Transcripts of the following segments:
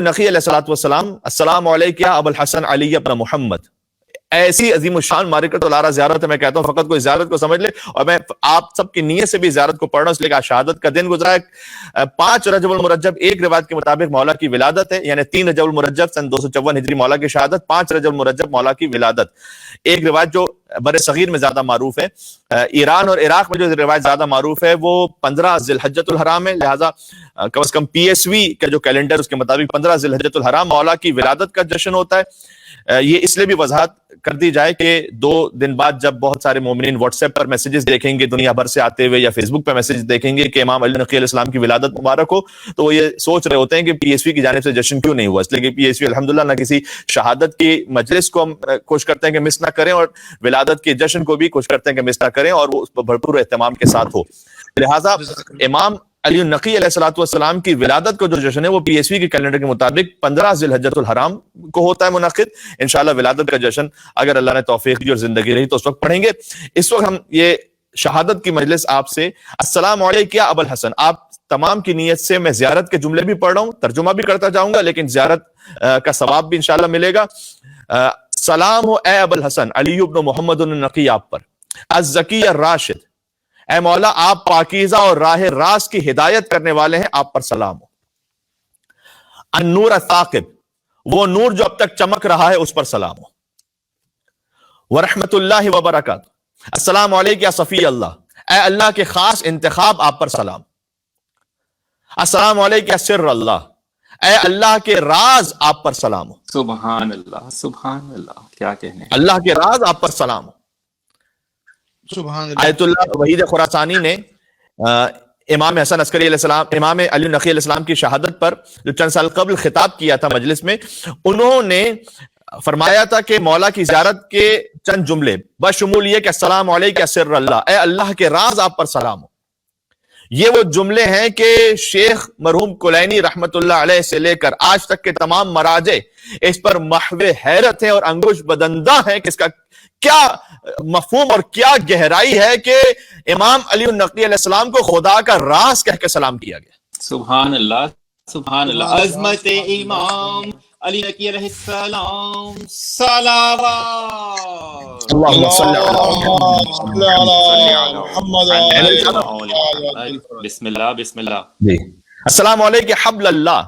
نقی علیہ الصلوۃ والسلام السلام علیک یا ابو الحسن علی ابن محمد، ایسی عظیم الشان مارکۃ العرا زیارت ہے. میں کہتا ہوں فقط کوئی زیارت کو سمجھ لے، اور میں آپ سب کی نیت سے بھی زیارت کو پڑھ رہا ہوں اس لیے کہ شہادت کا دن گزرا ہے. 5 رجب المرجب ایک روایت کے مطابق مولا کی ولادت ہے، یعنی 3 رجب المرجب سن 254 ہجری مولا کی شہادت، 5 رجب المرجب مولا کی ولادت. ایک روایت جو بر صغیر میں زیادہ معروف ہے، ایران اور عراق میں جو روایت زیادہ معروف ہے وہ 15 ذی الحجۃ الحرام ہے. لہٰذا کم از کم پی ایس وی کا جو کیلنڈر اس کے مطابق 15 ذی الحجۃ الحرام مولا کی ولادت کا جشن ہوتا ہے. یہ اس لیے بھی وضاحت کر دی جائے کہ 2 دن بعد جب بہت سارے مومنین واٹس ایپ پر میسیجز دیکھیں گے دنیا بھر سے آتے ہوئے، یا فیس بک پہ میسیج دیکھیں گے کہ امام علی نقی علیہ السلام کی ولادت مبارک ہو، تو وہ یہ سوچ رہے ہوتے ہیں کہ پی ایس وی کی جانب سے جشن کیوں نہیں ہوا. اس لیے کہ پی ایس وی الحمدللہ نہ کسی شہادت کی مجلس کو ہم کوشش کرتے ہیں کہ مس نہ کریں، اور ولادت کے جشن کو بھی کوشش کرتے ہیں کہ مس نہ کریں، اور وہ اس پر بھرپور اہتمام کے ساتھ ہو. لہٰذا امام علی النقی علیہ الصلوۃ والسلام کی ولادت کو جو جشن ہے وہ پی ایس وی کے کیلنڈر کے مطابق 15 ذی الحجۃ الحرام کو ہوتا ہے منعقد. انشاءاللہ ولادت کا جشن اگر اللہ نے توفیق دی اور زندگی رہی تو اس وقت پڑھیں گے. اس وقت ہم یہ شہادت کی مجلس آپ سے السلام علیک یا ابو الحسن، آپ تمام کی نیت سے میں زیارت کے جملے بھی پڑھ رہا ہوں، ترجمہ بھی کرتا جاؤں گا، لیکن زیارت کا ثواب بھی انشاءاللہ ملے گا. سلام ہو اے ابو الحسن علی ابن محمد النقی آپ پر، الزکی الراشد، اے مولا آپ پاکیزہ اور راہ راست کی ہدایت کرنے والے ہیں، آپ پر سلام ہو. النور الثاقب، وہ نور جو اب تک چمک رہا ہے اس پر سلام ہو. ورحمت اللہ وبرکاتہ، السلام علیکم یا صفی اللہ، اے اللہ کے خاص انتخاب آپ پر سلام. السلام علیکم یا سر اللہ، اے اللہ کے راز آپ پر سلام ہو. سبحان اللہ سبحان اللہ، کیا کہنے، اللہ کے راز آپ پر سلام ہو. آیت اللہ وحید خراسانی نے امام حسن عسکری علیہ السلام، امام علی نقی علیہ السلام کی شہادت پر جو چند سال قبل خطاب کیا تھا مجلس میں، انہوں نے فرمایا تھا کہ مولا کی زیارت کے چند جملے بشمول یہ کہ السلام علیکم سر اللہ، اے اللہ کے راز آپ پر سلام ہو. یہ وہ جملے ہیں کہ شیخ مرحوم کلینی رحمت اللہ علیہ سے لے کر آج تک کے تمام مراجع اس پر محو حیرت ہیں اور انگوش بدندہ ہیں کہ اس کا کیا مفہوم اور کیا گہرائی ہے کہ امام علی النقی علیہ السلام کو خدا کا راز کہہ کے سلام کیا گیا. سبحان اللہ سبحان اللہ. عظمت امام علی نقی علیہ السلام، صلوات اللہم صلی بسم اللہ بسم اللہ. جی السلام علیکم حبل اللہ،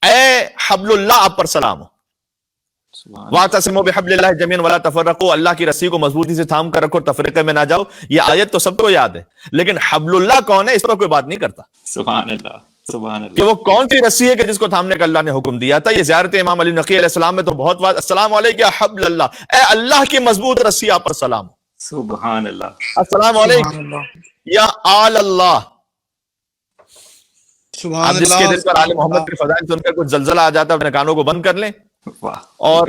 اے حبل اللہ آپ پر سلام ہو. وَاعْتَصِمُوا بِحَبْلِ اللَّهِ جَمِيعًا وَلَا تَفَرَّقُوا، اللہ کی رسی کو مضبوطی سے تھام کر رکھو، تفریقے میں نہ جاؤ. یہ آیت تو سب کو یاد ہے، لیکن حبل اللہ کون ہے اس پر کوئی بات نہیں کرتا. سبحان اللہ سبحان اللہ. کہ وہ کون سی رسی ہے کہ جس کو تھامنے کا اللہ نے حکم دیا تھا. یہ زیارت امام علی نقی علیہ السلام میں تو بہت بات السلام علیکم یا حبل اللہ، اے اللہ کی مضبوط رسی آپ پر سلام. سبحان اللہ. السلام علیکم یا آل اللہ. اب جس کے دل پر آل محمد کے فضائل سن کر کچھ زلزلہ آ جاتا ہے اپنے کانوں کو بند کر لیں، اور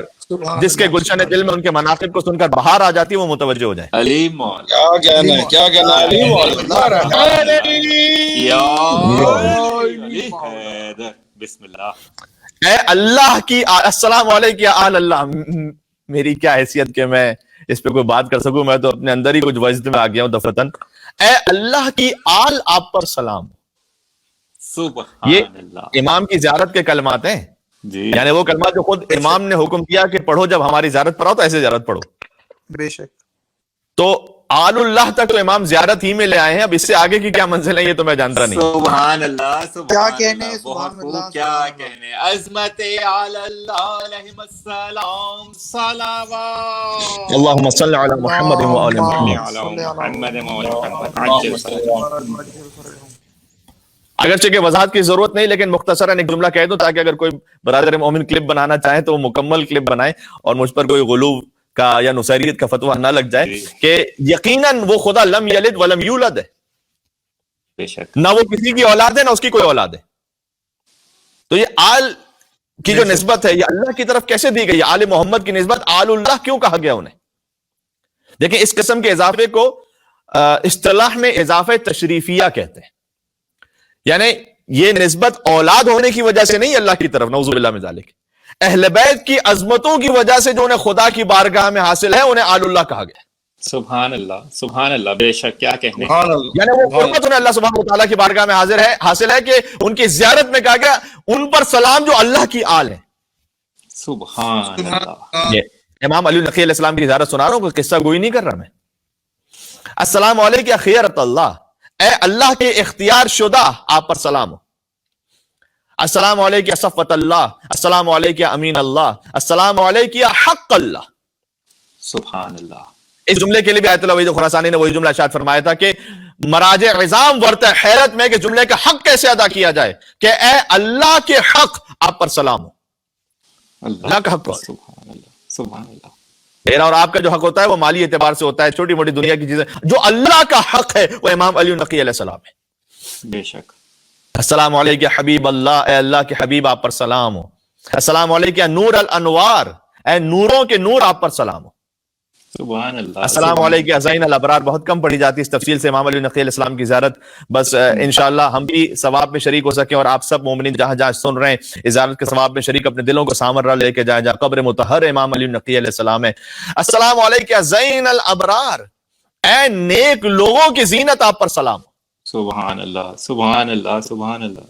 جس کے گلشن دل میں ان کے مناقب کو سن کر بہار آ جاتی ہے وہ متوجہ ہو جائے. علی مولا کیا کہنا ہے، کیا کہنا ہے. بسم اللہ. اے اللہ کی السلام علیکم یا آل اللہ. میری کیا حیثیت کہ میں اس پہ کوئی بات کر سکوں، میں تو اپنے اندر ہی کچھ وجد میں آ گیا ہوں دفتن. اے اللہ کی آل آپ پر سلام. یہ امام کی زیارت کے کلمات ہیں جی، یعنی وہ کلمات جو خود امام نے حکم کیا کہ پڑھو جب ہماری زیارت پر آؤ تو ایسے زیارت پڑھو. بے شک. تو آل اللہ تک تو امام زیارت ہی میں لے آئے ہیں، اب اس سے آگے کی کیا منزل ہے یہ تو میں جانتا نہیں. سبحان اللہ کیا کہنے، بہت خوب، کیا کہنے. عظمت علی اللہ علیہ السلام، صلوات اللہم صلی علی محمد و آل محمد. اگرچہ کہ وضاحت کی ضرورت نہیں، لیکن مختصراً ایک جملہ کہہ دو تاکہ اگر کوئی برادر مومن کلپ بنانا چاہے تو وہ مکمل کلپ بنائے اور مجھ پر کوئی غلو کا یا نصیریت کا فتویٰ نہ لگ جائے کہ یقیناً وہ خدا لم یلد ولم یولد ہے. بے شک. نہ وہ کسی کی اولاد ہے نہ اس کی کوئی اولاد ہے. تو یہ آل کی جو نسبت ہے یہ اللہ کی طرف کیسے دی گئی؟ آل محمد کی نسبت آل اللہ کیوں کہا گیا انہیں؟ دیکھیں اس قسم کے اضافے کو اصطلاح میں اضافہ تشریفیہ کہتے ہیں. یعنی یہ نسبت اولاد ہونے کی وجہ سے نہیں اللہ کی طرف، نعوذ باللہ من ذالک. اہل بیت کی عظمتوں کی وجہ سے جو انہیں خدا کی بارگاہ میں حاصل ہے انہیں آل اللہ کہا گیا. سبحان اللہ، بے شک، کیا کہنے. سبحان اللہ. یعنی وہ قربت انہیں اللہ سبحانہ وتعالیٰ کی بارگاہ میں حاصل ہے کہ ان کی زیارت میں کہا گیا ان پر سلام جو اللہ کی آل ہے. سبحان اللہ. یہ امام علی نقی علیہ السلام کی زیارت سنا رہا ہوں، کوئی قصہ گوئی نہیں کر رہا میں. السلام علیکم یا خیرت اللہ، اے اللہ کے اختیار شدہ آپ پر سلام ہو. السلام علیکم یا صفوت اللہ، السلام علیکم یا امین اللہ، السلام علیکم یا حق اللہ. سبحان اللہ. اس جملے کے لیے بھی آیت اللہ وحید خراسانی نے وہی جملہ ارشاد فرمایا تھا کہ مراجع عظام ورطہ حیرت میں کہ جملے کا حق کیسے ادا کیا جائے کہ اے اللہ کے حق آپ پر سلام ہو. اللہ کا حق. سبحان اللہ، سبحان اللہ. میرا اور آپ کا جو حق ہوتا ہے وہ مالی اعتبار سے ہوتا ہے، چھوٹی موٹی دنیا کی چیزیں. جو اللہ کا حق ہے وہ امام علی نقی علیہ السلام ہے. بے شک. السلام علیکم یا حبیب اللہ، اے اللہ کے حبیب آپ پر سلام ہو. السلام علیکم یا نور الانوار، اے نوروں کے نور آپ پر سلام ہو. سبحان اللہ. السلام علیکم یا زین الابرار. بہت کم پڑھی جاتی ہے اس تفصیل سے امام علی نقی علیہ السلام کی زیارت. بس انشاءاللہ ہم بھی ثواب میں شریک ہو سکیں اور آپ سب مومنین جہاں جہاں سن رہے ہیں زیارت کے ثواب میں شریک اپنے دلوں کو سامر لے کے جائیں جہاں قبر مطہر امام علی نقی علیہ السلام ہے. السلام علیکم یا زین الابرار، اے نیک لوگوں کی زینت آپ پر سلام ہو. سبحان اللہ، سبحان اللہ، سبحان اللہ.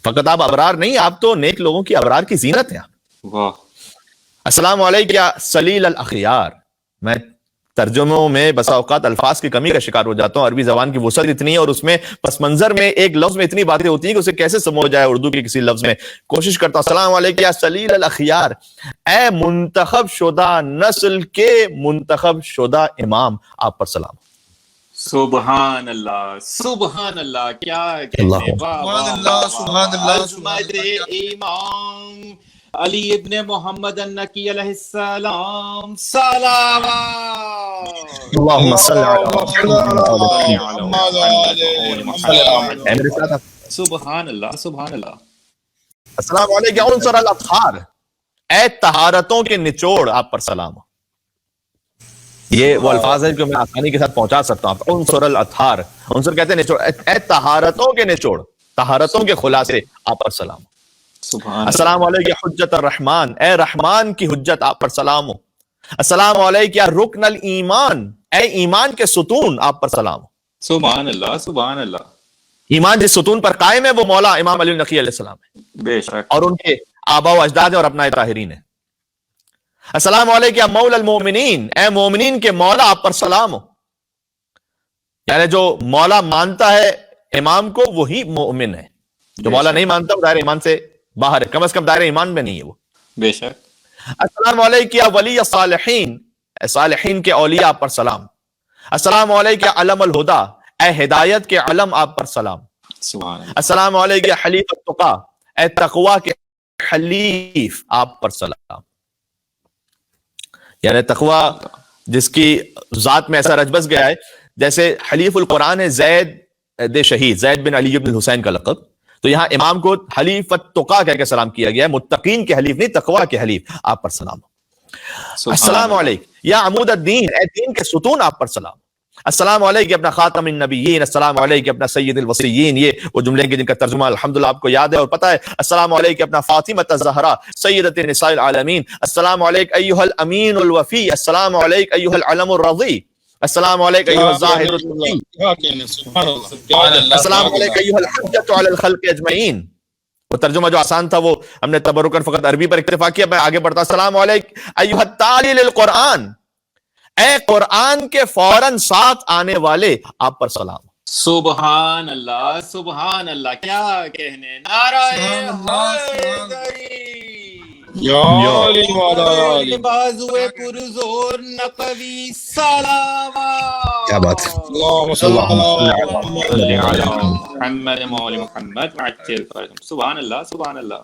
فقط آپ ابرار نہیں، آپ تو نیک لوگوں کی ابرار کی زینت ہیں. واہ. السلام علیکم یا سلیل الاخیار. میں ترجموں میں بسا اوقات الفاظ کی کمی کا شکار ہو جاتا ہوں. عربی زبان کی وسعت اتنی ہے اور اس میں پس منظر میں ایک لفظ میں اتنی باتیں ہوتی ہیں کہ اسے کیسے سمجھ جائے اردو کے کسی لفظ میں. کوشش کرتا ہوں. السلام علیکم یا سلیل الاخیار، اے منتخب شدہ نسل کے منتخب شدہ امام آپ پر سلام. سبحان اللہ، سبحان اللہ. کیا کہنے. سبحان اللہ، سبحان اللہ. عظمت امام علی ابن محمد النقی علیہ السلام. صلوات. اللہم صلی سبحان اللہ، سبحان اللہ. السلام علیکم یا عنصر الاطہار، اے طہارتوں کے نچوڑ آپ پر سلام ہو. یہ وہ الفاظ ہیں جو میں آسانی کے ساتھ پہنچا سکتا ہوں. عنصر الاطہار، عنصر کہتے ہیں نچوڑ، اے طہارتوں کے نچوڑ، طہارتوں کے خلاصے آپ پر سلام ہو. السلام علیکم یا حجت الرحمن، اے رحمان کی حجت آپ پر سلام ہو. السلام علیکم یا رکن الایمان، اے ایمان کے ستون آپ پر سلام ہو. سبحان اللہ، سبحان اللہ. ایمان جس ستون پر قائم ہے وہ مولا امام علی نقی علیہ السلام ہے. بے شک. اور ان کے آبا و اجداد اور ابناء طاہرین ہیں. السلام علیکم یا مولا المومنین، اے مومنین کے مولا آپ پر سلام ہو. یعنی جو مولا مانتا ہے امام کو وہی مومن ہے، جو مولا نہیں مانتا وہ دائرہ ایمان سے باہر ہے، کم از کم دائرہ ایمان میں نہیں ہے وہ. بے شک. السلام علیکم یا ولی الصالحین، اے صالحین کے اولیاء آپ پر سلام. السلام علیکم یا علم الہدا، اے ہدایت کے علم آپ پر سلام. سبحان اللہ. السلام علیکم یا حلیف التقا، اے تقوی کے حلیف آپ پر سلام. یعنی تقوی جس کی ذات میں ایسا رچ بس گیا ہے، جیسے حلیف القرآن ہے زید شہید، زید بن علی بن حسین کا لقب، تو یہاں امام کو حلیف التقا کہہ کے سلام کیا گیا ہے، متقین کے حلیف نہیں، تقوی کے حلیف آپ پر سلام. السلام علیکم یا عمود الدین، اے دین کے ستون آپ پر سلام. السلام علیکم اپنا خاتم النبیین، السلام علیکم اپنا سید الوصیین. یہ وہ جملے کے جن کا ترجمہ الحمدللہ آپ کو یاد ہے اور پتہ ہے. السلام علیکم اپنا فاطمہ الزہرا سیدۃ نساء العالمین. السلام علیکم ایھا الامین الوفی، السلام علیکم ایھا العلم الرضی، السلام علیکم ایھا الزاہد التقی، السلام علیکم ایھا الحجۃ علی الخلق اجمعین. وہ ترجمہ جو آسان تھا وہ ہم نے تبرکاً فقط عربی پر اکتفا کیا. میں آگے بڑھتا. السلام علیکم ایھا التالی للقرآن، اے قرآن کے فوراً ساتھ آنے والے آپ پر سلام. سبحان اللہ، سبحان اللہ. کیا کہنے. نعرہ حیدری، یا علی مولا علی. بازوئے پرزور نقوی صلوات. کیا بات ہے. اللہم صلی علی محمد مولا محمد عجل فرجہم. سبحان اللہ، سبحان اللہ.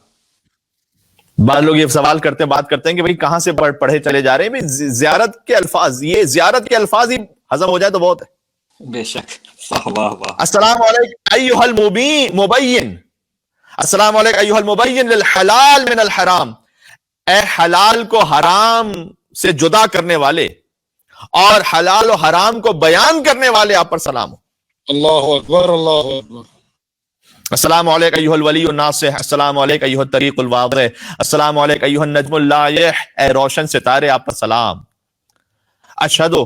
بعض لوگ یہ سوال کرتے ہیں، بات کرتے ہیں کہ بھئی کہاں سے پڑھے چلے جا رہے ہیں. زیارت کے الفاظ، یہ زیارت کے الفاظ ہی ہضم ہو جائے تو بہت ہے. بے شک. واہ واہ واہ. السلام علیکم ایھا المبین، السلام علیکم ایھا المبین للحلال من الحرام، اے حلال کو حرام سے جدا کرنے والے اور حلال و حرام کو بیان کرنے والے آپ پر سلام ہو. اللہ اکبر، اللہ اکبر. السلام علیکم ایھا الولی الناصح، السلام علیکم ایھا الطریق الواضح، السلام علیکم ایھا النجم اللائح، اے روشن ستارے آپ پر سلام. اشہدو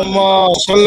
اللهم صل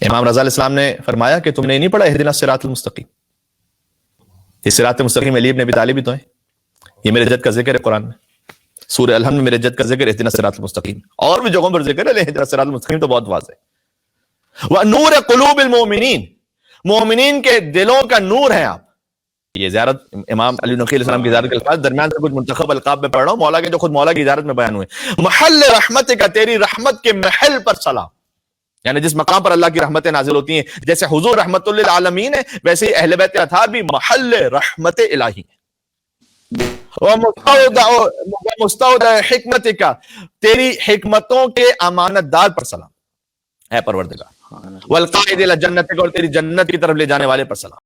امام رضا علیہ السلام نے فرمایا کہ تم نے نہیں پڑھا اہدنا الصراط المستقیم؟ یہ صراط مستقیم علی ابن ابی طالب ہی تو ہیں. یہ میرے جد کا ذکر ہے قرآن میں. سورہ الحمد میں میرے جد کا ذکر اہدنا الصراط المستقیم، اور بھی جگہوں پر ذکر ہے، اہدنا الصراط المستقیم تو بہت واضح ہے. وَنُورَ قُلُوبِ الْمُؤْمِنِينَ، مومنین کے دلوں کا نور ہیں آپ. یہ زیارت امام علی نقی علیہ السلام کی زیارت کے الفاظ درمیان سے کچھ منتخب القاب میں پڑھ رہا ہوں، مولا کے جو خود مولا کی زیارت میں بیان ہوئے. محل رحمت کا، تیری رحمت کے محل پر سلام، یعنی جس مقام پر اللہ کی رحمتیں نازل ہوتی ہیں، جیسے حضور رحمت للعالمین ہے، ویسے ہی اہل بیت اطہار بھی محل رحمت الہی ہیں. مستودع حکمت کا، تیری حکمتوں کے امانت دار پر سلام اے پروردگار. والقائد الی جنتک، اور تیری جنت کی طرف لے جانے والے پر سلام.